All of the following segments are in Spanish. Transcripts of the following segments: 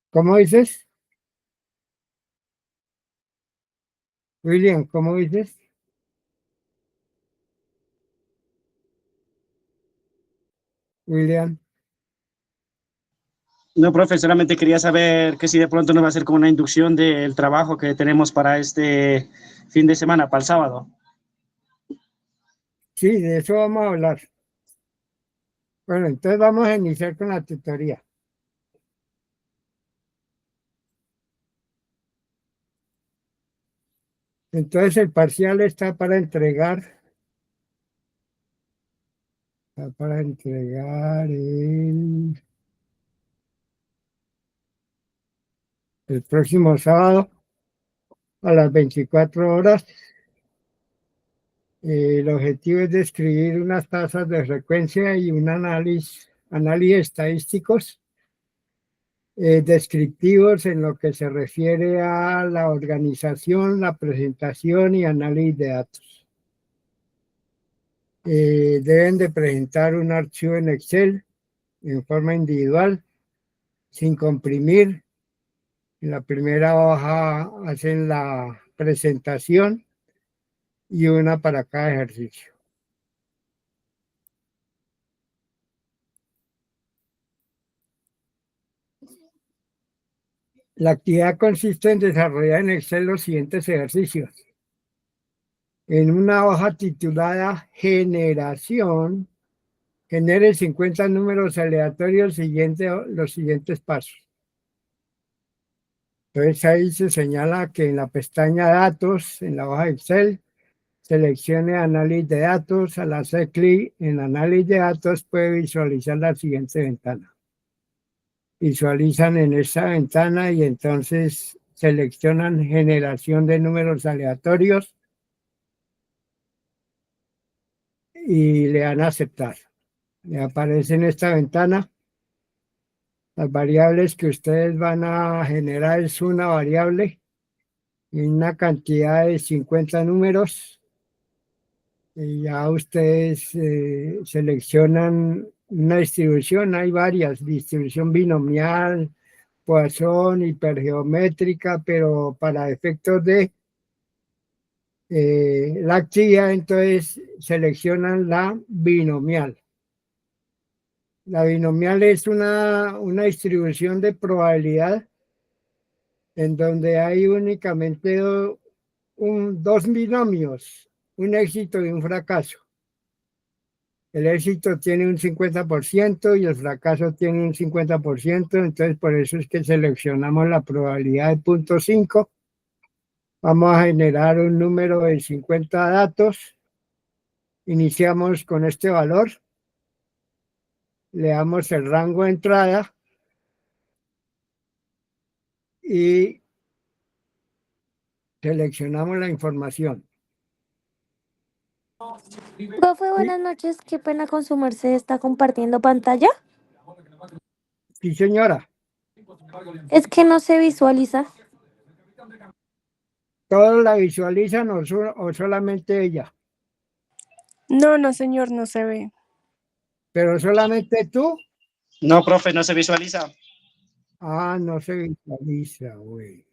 ¿Cómo dices? William, ¿cómo dices? William. No, profe, solamente quería saber que si de pronto nos va a hacer como una inducción del trabajo que tenemos para este fin de semana, para el sábado. Sí, de eso vamos a hablar. Bueno, entonces vamos a iniciar con la tutoría. Entonces el parcial está para entregar. Está para entregar el próximo sábado a las 24 horas. El objetivo es describir unas tasas de frecuencia y un análisis estadísticos descriptivos en lo que se refiere a la organización, la presentación y análisis de datos. Deben de presentar un archivo en Excel en forma individual, sin comprimir. En la primera hoja hacen la presentación y una para cada ejercicio. La actividad consiste en desarrollar en Excel los siguientes ejercicios. En una hoja titulada Generación, genere 50 números aleatorios los siguientes pasos. Entonces ahí se señala que en la pestaña Datos, en la hoja de Excel, seleccione Análisis de datos. Al hacer clic en Análisis de datos puede visualizar la siguiente ventana. Visualizan en esta ventana y entonces seleccionan Generación de números aleatorios y le dan a aceptar. Le aparece en esta ventana. Las variables que ustedes van a generar es una variable y una cantidad de 50 números. Y ya ustedes seleccionan una distribución, hay varias, distribución binomial, Poisson, hipergeométrica, pero para efectos de la actividad, entonces seleccionan la binomial. La binomial es una distribución de probabilidad en donde hay únicamente dos binomios, un éxito y un fracaso. El éxito tiene un 50% y el fracaso tiene un 50%, entonces por eso es que seleccionamos la probabilidad de 0.5. Vamos a generar un número de 50 datos. Iniciamos con este valor. Le damos el rango de entrada y seleccionamos la información. Profe, buenas noches. Qué pena con su merced. ¿Está compartiendo pantalla? Sí, señora. Es que no se visualiza. ¿Todos la visualizan o solamente ella? No, no, señor, no se ve. ¿Pero solamente tú? No, profe, no se visualiza. Ah, no se visualiza, güey.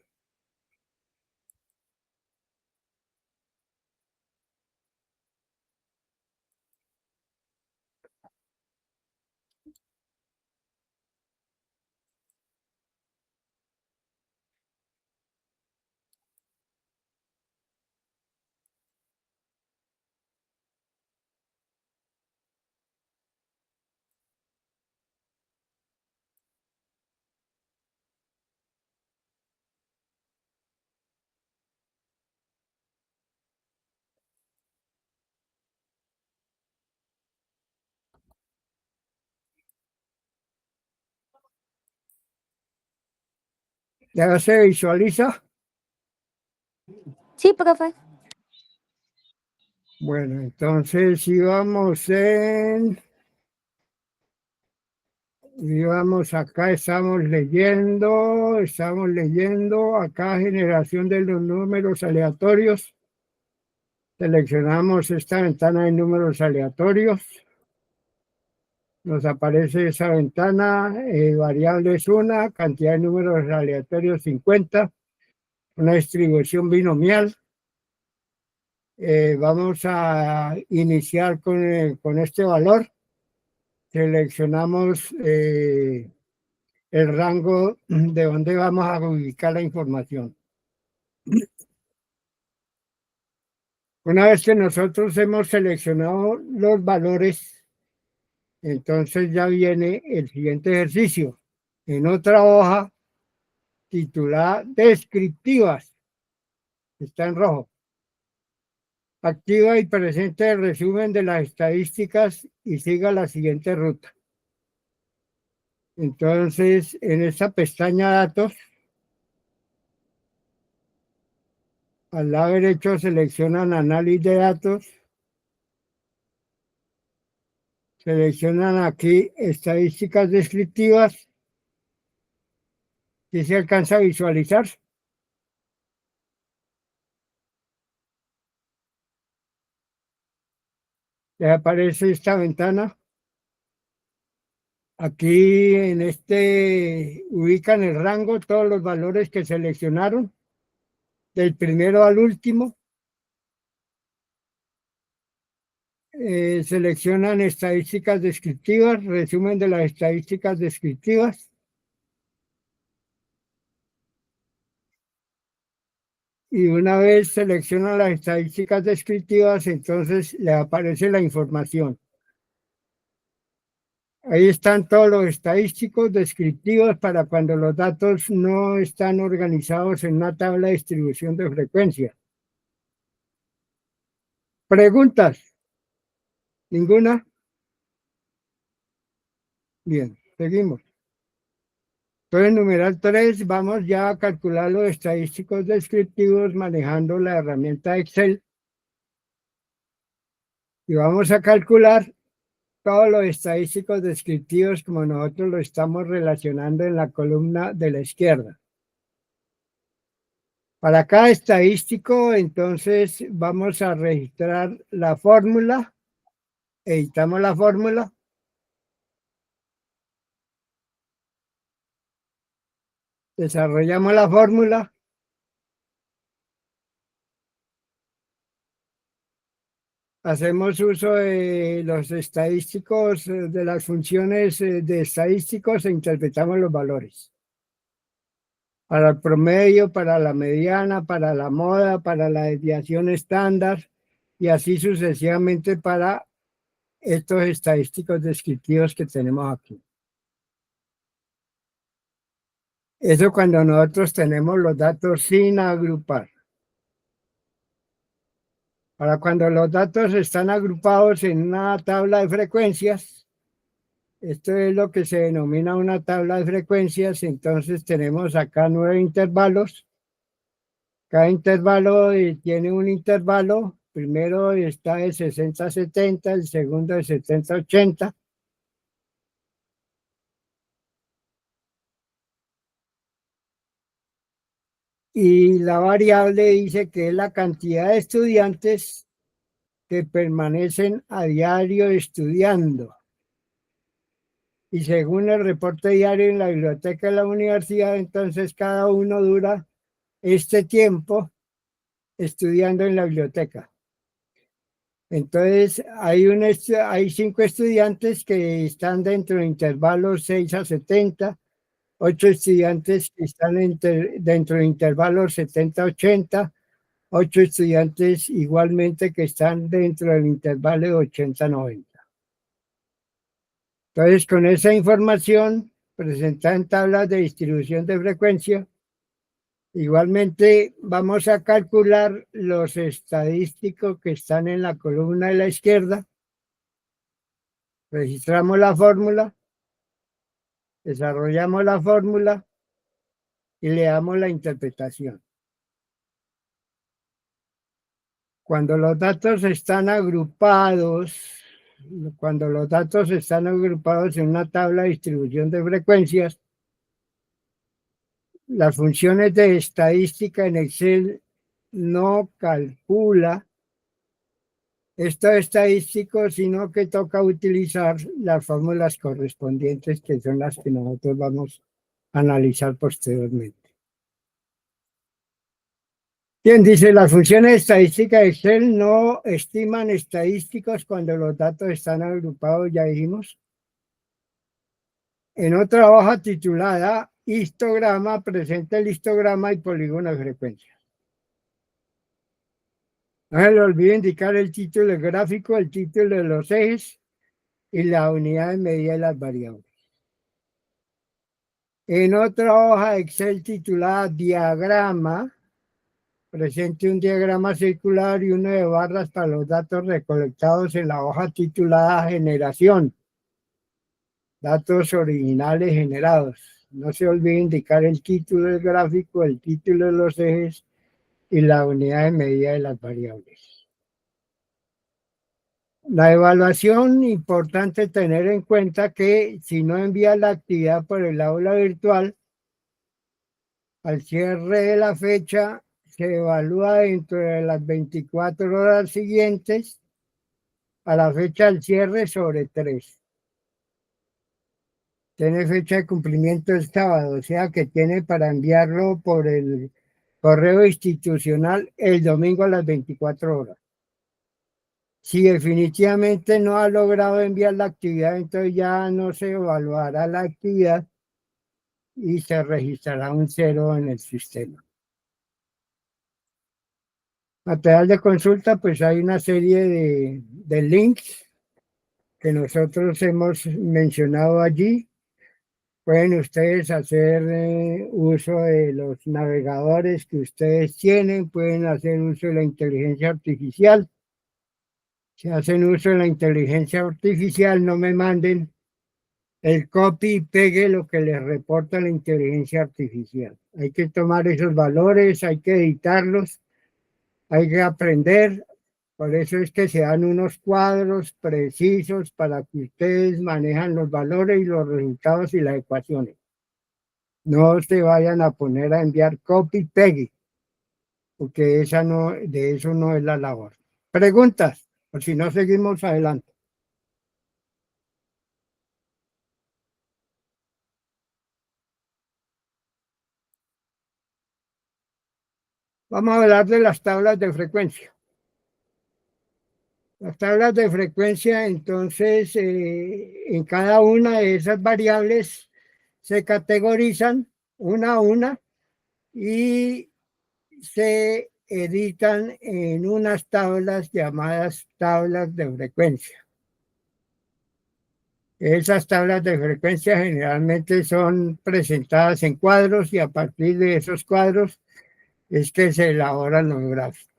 ¿Ya se visualiza? Sí, profe. Bueno, entonces íbamos acá, estamos leyendo acá generación de los números aleatorios. Seleccionamos esta ventana de números aleatorios. Nos aparece esa ventana, variable es una, cantidad de números aleatorios 50, una distribución binomial. Vamos a iniciar con este valor. Seleccionamos el rango de donde vamos a ubicar la información. Una vez que nosotros hemos seleccionado los valores, entonces ya viene el siguiente ejercicio. En otra hoja titulada Descriptivas, está en rojo. Activa y presente el resumen de las estadísticas y siga la siguiente ruta. Entonces, en esta pestaña Datos, al lado derecho seleccionan Análisis de datos. Seleccionan aquí Estadísticas descriptivas. ¿Sí se alcanza a visualizar? Les aparece esta ventana. Aquí en ubican el rango, todos los valores que seleccionaron, del primero al último. Seleccionan estadísticas descriptivas, resumen de las estadísticas descriptivas. Y una vez seleccionan las estadísticas descriptivas, entonces le aparece la información. Ahí están todos los estadísticos descriptivos para cuando los datos no están organizados en una tabla de distribución de frecuencia. ¿Preguntas? ¿Ninguna? Bien, seguimos. Entonces, en numeral 3, vamos ya a calcular los estadísticos descriptivos manejando la herramienta Excel. Y vamos a calcular todos los estadísticos descriptivos como nosotros lo estamos relacionando en la columna de la izquierda. Para cada estadístico, entonces, vamos a registrar la fórmula. Editamos la fórmula. Desarrollamos la fórmula. Hacemos uso de los estadísticos, de las funciones de estadísticos e interpretamos los valores. Para el promedio, para la mediana, para la moda, para la desviación estándar y así sucesivamente para estos estadísticos descriptivos que tenemos aquí. Eso cuando nosotros tenemos los datos sin agrupar. Ahora, cuando los datos están agrupados en una tabla de frecuencias, esto es lo que se denomina una tabla de frecuencias, entonces tenemos acá 9 intervalos. Cada intervalo tiene un intervalo, primero está de 60 a 70, el segundo de 70 a 80. Y la variable dice que es la cantidad de estudiantes que permanecen a diario estudiando. Y según el reporte diario en la biblioteca de la universidad, entonces cada uno dura este tiempo estudiando en la biblioteca. Entonces hay 5 estudiantes que están dentro de intervalos 6 a 70, 8 estudiantes que están dentro de intervalos 70 a 80, 8 estudiantes igualmente que están dentro del intervalo de 80 a 90. Entonces, con esa información presentada en tablas de distribución de frecuencia, igualmente vamos a calcular los estadísticos que están en la columna de la izquierda. Registramos la fórmula, desarrollamos la fórmula y le damos la interpretación. Cuando los datos están agrupados, en una tabla de distribución de frecuencias, las funciones de estadística en Excel no calcula esto estadístico, sino que toca utilizar las fórmulas correspondientes, que son las que nosotros vamos a analizar posteriormente. Bien, dice, las funciones estadísticas de Excel no estiman estadísticos cuando los datos están agrupados, ya dijimos. En otra hoja titulada histograma, presenta el histograma y polígono de frecuencia. No se le olvide indicar el título del gráfico, el título de los ejes y la unidad de medida de las variables. En otra hoja Excel titulada diagrama, presente un diagrama circular y uno de barras para los datos recolectados en la hoja titulada generación. Datos originales generados. No se olvide indicar el título del gráfico, el título de los ejes y la unidad de medida de las variables. La evaluación, importante tener en cuenta que si no envía la actividad por el aula virtual, al cierre de la fecha se evalúa dentro de las 24 horas siguientes a la fecha del cierre sobre 3. Tiene fecha de cumplimiento el sábado, o sea que tiene para enviarlo por el correo institucional el domingo a las 24 horas. Si definitivamente no ha logrado enviar la actividad, entonces ya no se evaluará la actividad y se registrará un 0 en el sistema. Material de consulta, pues hay una serie de links que nosotros hemos mencionado allí. Pueden ustedes hacer uso de los navegadores que ustedes tienen, pueden hacer uso de la inteligencia artificial. Si hacen uso de la inteligencia artificial, no me manden el copy y pegue lo que les reporta la inteligencia artificial. Hay que tomar esos valores, hay que editarlos, hay que aprender. Por eso es que se dan unos cuadros precisos para que ustedes manejan los valores y los resultados y las ecuaciones. No se vayan a poner a enviar copy pegue, porque de eso no es la labor. Preguntas, o si no seguimos adelante. Vamos a hablar de las tablas de frecuencia. Las tablas de frecuencia, entonces, en cada una de esas variables se categorizan una a una y se editan en unas tablas llamadas tablas de frecuencia. Esas tablas de frecuencia generalmente son presentadas en cuadros y a partir de esos cuadros es que se elaboran los gráficos.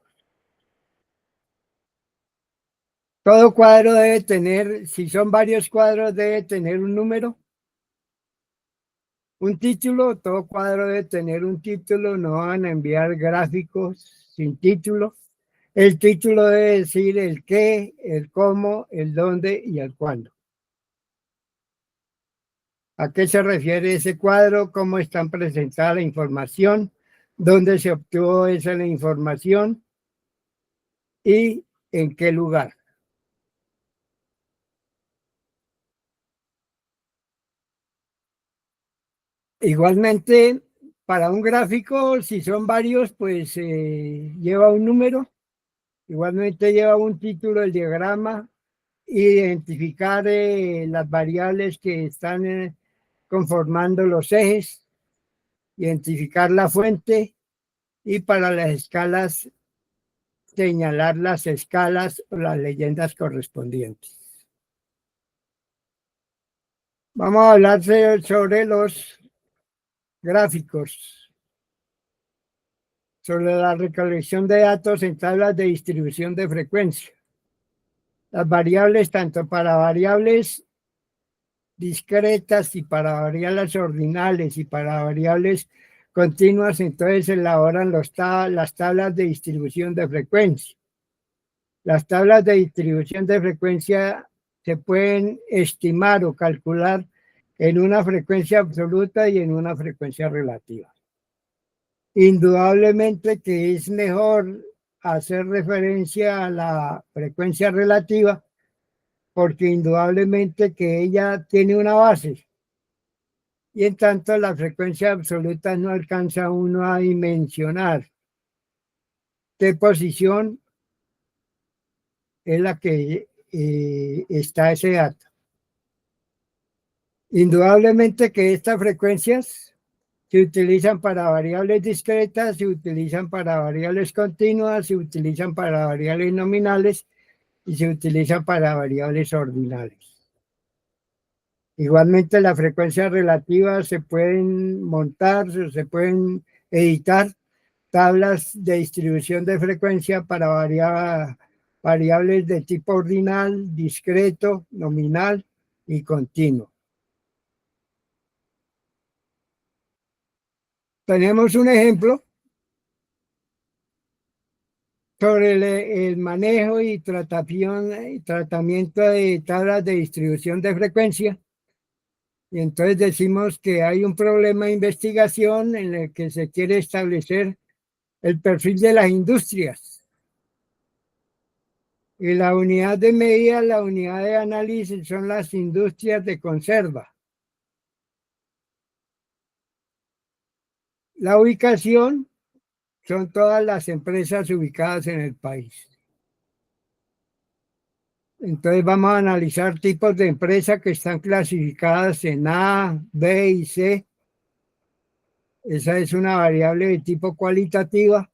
Todo cuadro debe tener, si son varios cuadros, debe tener un número, un título. Todo cuadro debe tener un título, no van a enviar gráficos sin título. El título debe decir el qué, el cómo, el dónde y el cuándo. ¿A qué se refiere ese cuadro? ¿Cómo están presentada la información? ¿Dónde se obtuvo esa información? ¿Y en qué lugar? Igualmente, para un gráfico, si son varios, pues lleva un número. Igualmente lleva un título del diagrama, identificar las variables que están conformando los ejes, identificar la fuente y para las escalas señalar las escalas o las leyendas correspondientes. Vamos a hablar sobre los gráficos, sobre la recolección de datos en tablas de distribución de frecuencia. Las variables, tanto para variables discretas y para variables ordinales y para variables continuas, entonces se elaboran las tablas de distribución de frecuencia. Las tablas de distribución de frecuencia se pueden estimar o calcular en una frecuencia absoluta y en una frecuencia relativa. Indudablemente que es mejor hacer referencia a la frecuencia relativa, porque indudablemente que ella tiene una base. Y en tanto la frecuencia absoluta no alcanza uno a dimensionar qué posición es la que está ese dato. Indudablemente que estas frecuencias se utilizan para variables discretas, se utilizan para variables continuas, se utilizan para variables nominales y se utilizan para variables ordinales. Igualmente las frecuencias relativas se pueden montar, se pueden editar tablas de distribución de frecuencia para variables de tipo ordinal, discreto, nominal y continuo. Tenemos un ejemplo sobre el manejo y tratamiento de tablas de distribución de frecuencia. Y entonces decimos que hay un problema de investigación en el que se quiere establecer el perfil de las industrias. Y la unidad de medida, la unidad de análisis son las industrias de conserva. La ubicación son todas las empresas ubicadas en el país. Entonces vamos a analizar tipos de empresas que están clasificadas en A, B y C. Esa es una variable de tipo cualitativa.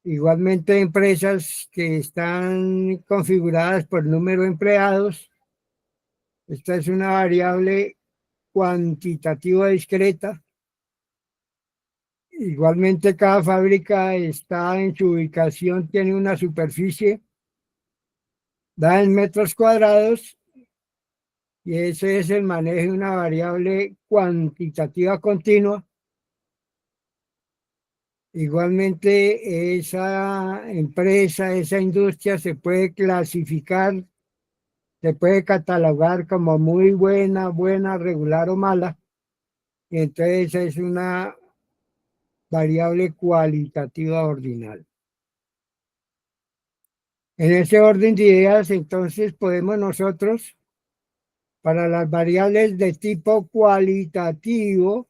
Igualmente empresas que están configuradas por número de empleados. Esta es una variable cuantitativa discreta. Igualmente cada fábrica está en su ubicación, tiene una superficie dada en metros cuadrados y ese es el manejo de una variable cuantitativa continua. Igualmente esa empresa, esa industria se puede clasificar, se puede catalogar como muy buena, buena, regular o mala. Y entonces es una variable cualitativa ordinal. En ese orden de ideas, entonces podemos nosotros, para las variables de tipo cualitativo,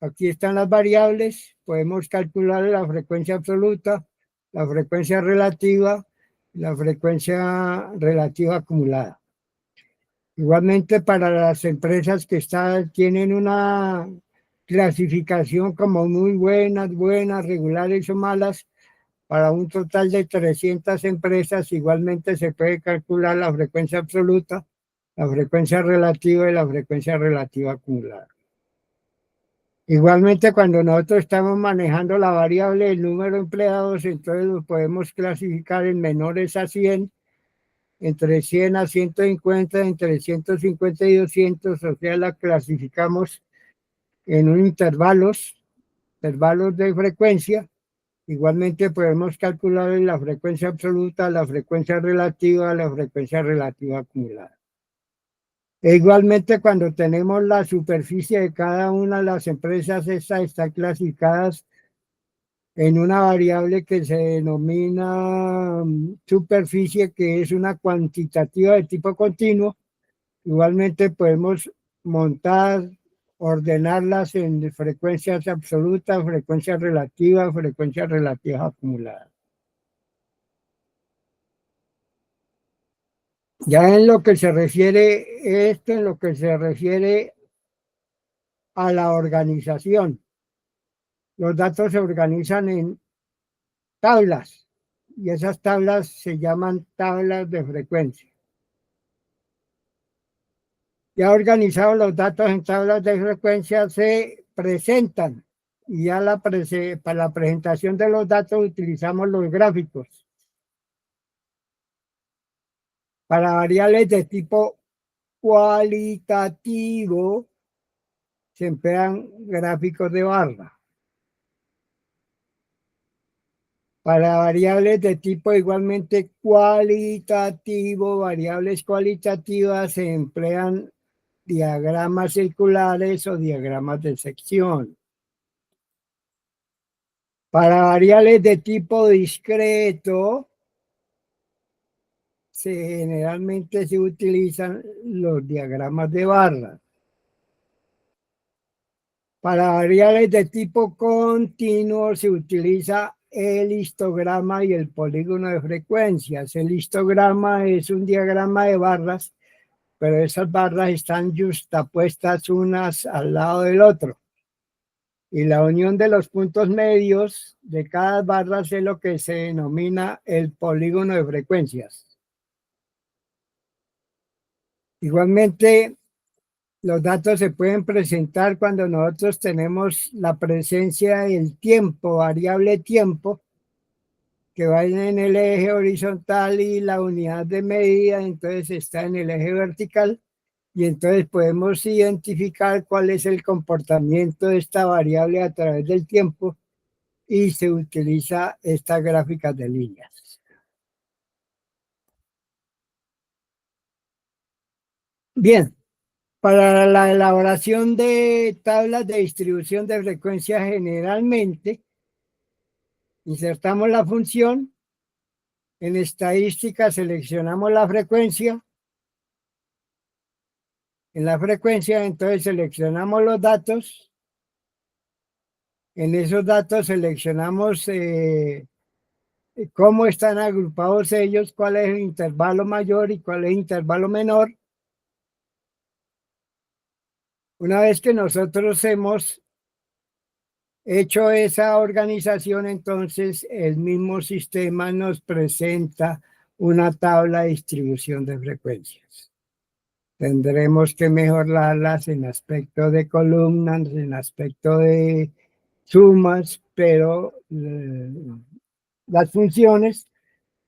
aquí están las variables, podemos calcular la frecuencia absoluta, la frecuencia relativa, la frecuencia relativa acumulada. Igualmente para las empresas que tienen una clasificación como muy buenas, buenas, regulares o malas, para un total de 300 empresas, igualmente se puede calcular la frecuencia absoluta, la frecuencia relativa y la frecuencia relativa acumulada. Igualmente, cuando nosotros estamos manejando la variable del número de empleados, entonces lo podemos clasificar en menores a 100, entre 100 a 150, entre 150 y 200, o sea, la clasificamos en un intervalos de frecuencia. Igualmente podemos calcular la frecuencia absoluta, la frecuencia relativa acumulada. E igualmente cuando tenemos la superficie de cada una de las empresas, estas están clasificadas en una variable que se denomina superficie, que es una cuantitativa de tipo continuo. Igualmente podemos montar, ordenarlas en frecuencias absolutas, frecuencia relativa acumulada. Ya en lo que se refiere en lo que se refiere a la organización, los datos se organizan en tablas y esas tablas se llaman tablas de frecuencia. Ya organizados los datos en tablas de frecuencia se presentan y ya para la presentación de los datos utilizamos los gráficos. Para variables de tipo cualitativo se emplean gráficos de barra. Para variables de tipo igualmente cualitativo, variables cualitativas, se emplean diagramas circulares o diagramas de sección. Para variables de tipo discreto, generalmente se utilizan los diagramas de barra. Para variables de tipo continuo se utiliza el histograma y el polígono de frecuencias. El histograma es un diagrama de barras, pero esas barras están justapuestas unas al lado del otro. Y la unión de los puntos medios de cada barra es lo que se denomina el polígono de frecuencias. Igualmente, los datos se pueden presentar cuando nosotros tenemos la presencia del tiempo, variable tiempo, que va en el eje horizontal y la unidad de medida, entonces está en el eje vertical, y entonces podemos identificar cuál es el comportamiento de esta variable a través del tiempo y se utiliza estas gráficas de líneas. Bien. Para la elaboración de tablas de distribución de frecuencia, generalmente insertamos la función, en estadística seleccionamos la frecuencia, en la frecuencia entonces seleccionamos los datos, en esos datos seleccionamos cómo están agrupados ellos, cuál es el intervalo mayor y cuál es el intervalo menor. Una vez que nosotros hemos hecho esa organización, entonces el mismo sistema nos presenta una tabla de distribución de frecuencias. Tendremos que mejorarlas en aspecto de columnas, en aspecto de sumas, pero las funciones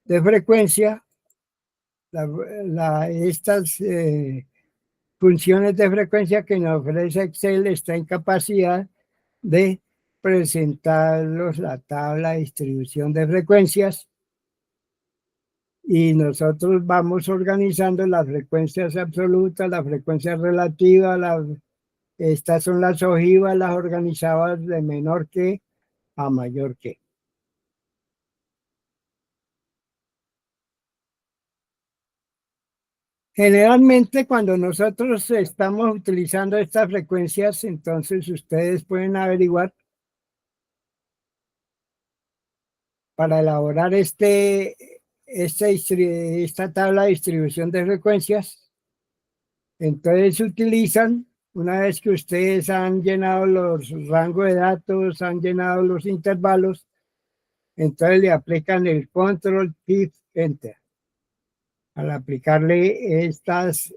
de frecuencia, estas funciones de frecuencia que nos ofrece Excel está en capacidad de presentarlos la tabla de distribución de frecuencias y nosotros vamos organizando las frecuencias absolutas, las frecuencias relativas, estas son las ojivas, las organizadas de menor que a mayor que. Generalmente cuando nosotros estamos utilizando estas frecuencias, entonces ustedes pueden averiguar para elaborar esta tabla de distribución de frecuencias. Entonces utilizan, una vez que ustedes han llenado los rangos de datos, han llenado los intervalos, entonces le aplican el Control Shift Enter. Al aplicarle estos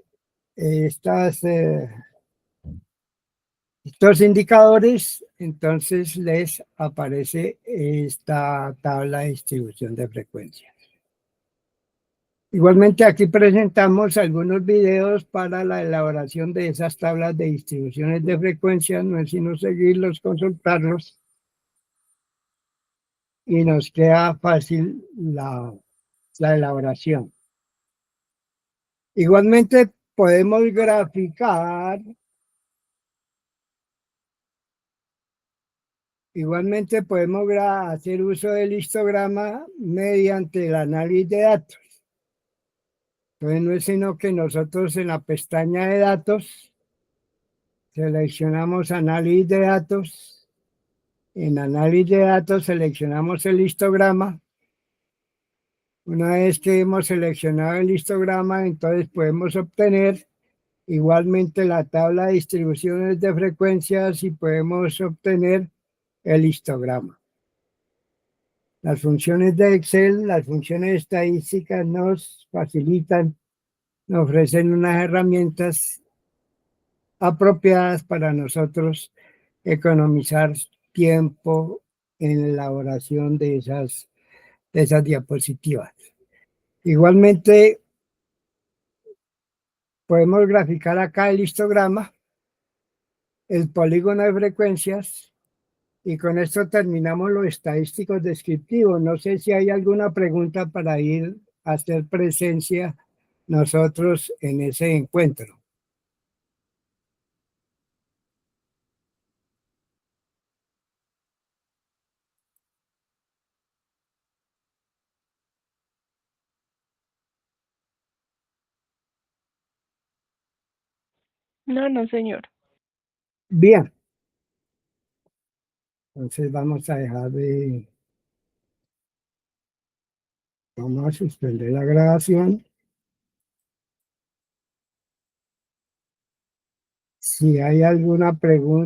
indicadores, entonces les aparece esta tabla de distribución de frecuencias. Igualmente aquí presentamos algunos videos para la elaboración de esas tablas de distribuciones de frecuencias, no es sino seguirlos, consultarlos y nos queda fácil la elaboración. Igualmente podemos graficar, hacer uso del histograma mediante el análisis de datos. Entonces no es sino que nosotros en la pestaña de datos seleccionamos análisis de datos. En análisis de datos seleccionamos el histograma. Una vez que hemos seleccionado el histograma, entonces podemos obtener igualmente la tabla de distribuciones de frecuencias y podemos obtener el histograma. Las funciones de Excel, las funciones estadísticas nos facilitan, nos ofrecen unas herramientas apropiadas para nosotros economizar tiempo en la elaboración de esas diapositivas. Igualmente, podemos graficar acá el histograma, el polígono de frecuencias, y con esto terminamos los estadísticos descriptivos. No sé si hay alguna pregunta para ir a hacer presencia nosotros en ese encuentro. No, no, señor. Bien. Entonces vamos a dejar de... Vamos a suspender la grabación. Si hay alguna pregunta.